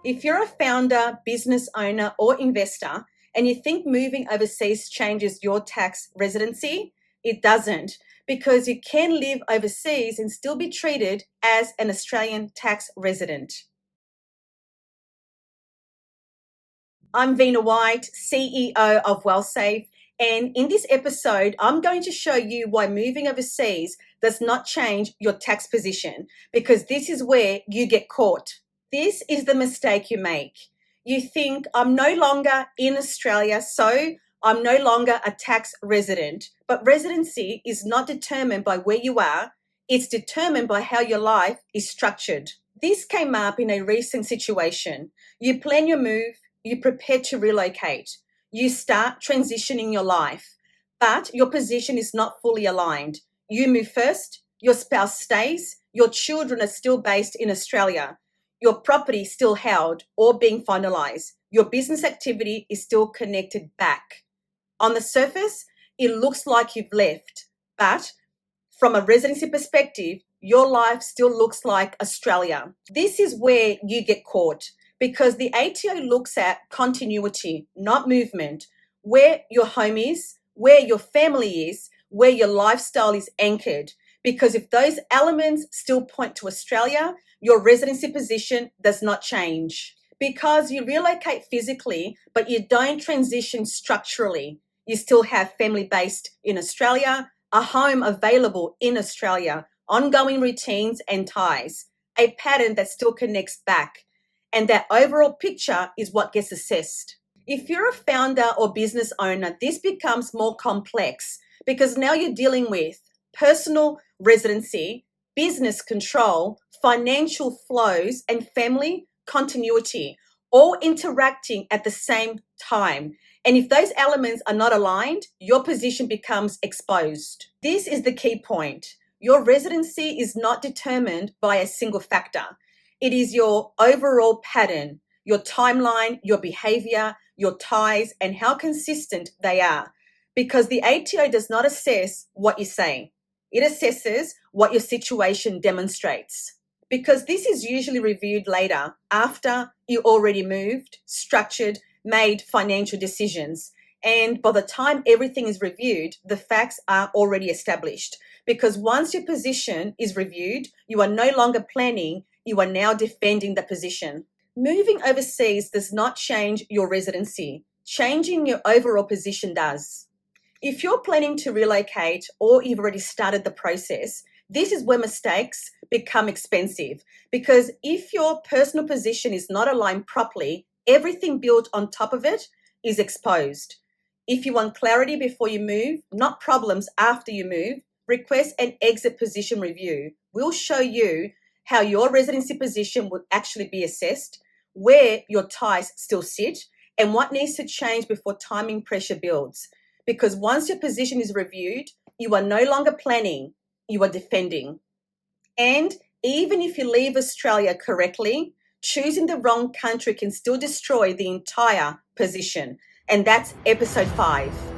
If you're a founder, business owner, or investor, and you think moving overseas changes your tax residency, it doesn't, because you can live overseas and still be treated as an Australian tax resident. I'm Vina White, CEO of WellSafe, and in this episode, I'm going to show you why moving overseas does not change your tax position, because this is where you get caught. This is the mistake you make. You think, I'm no longer in Australia, so I'm no longer a tax resident. But residency is not determined by where you are, it's determined by how your life is structured. This came up in a recent situation. You plan your move, you prepare to relocate, you start transitioning your life, but your position is not fully aligned. You move first, your spouse stays, your children are still based in Australia, your property is still held or being finalised, your business activity is still connected back. On the surface, it looks like you've left, but from a residency perspective, your life still looks like Australia. This is where you get caught, because the ATO looks at continuity, not movement, where your home is, where your family is, where your lifestyle is anchored. Because if those elements still point to Australia, your residency position does not change. Because you relocate physically, but you don't transition structurally. You still have family based in Australia, a home available in Australia, ongoing routines and ties, a pattern that still connects back. And that overall picture is what gets assessed. If you're a founder or business owner, this becomes more complex, because now you're dealing with personal residency, business control, financial flows, and family continuity, all interacting at the same time. And if those elements are not aligned, your position becomes exposed. This is the key point. Your residency is not determined by a single factor. It is your overall pattern, your timeline, your behavior, your ties, and how consistent they are. Because the ATO does not assess what you say. It assesses what your situation demonstrates. Because this is usually reviewed later, after you already moved, structured, made financial decisions. And by the time everything is reviewed, the facts are already established. Because once your position is reviewed, you are no longer planning, you are now defending the position. Moving overseas does not change your residency. Changing your overall position does. If you're planning to relocate or you've already started the process, this is where mistakes become expensive, because if your personal position is not aligned properly, everything built on top of it is exposed. If you want clarity before you move, not problems after you move, request an exit position review. We'll show you how your residency position would actually be assessed, where your ties still sit, and what needs to change before timing pressure builds. Because once your position is reviewed, you are no longer planning, you are defending. And even if you leave Australia correctly, choosing the wrong country can still destroy the entire position. And that's episode 5.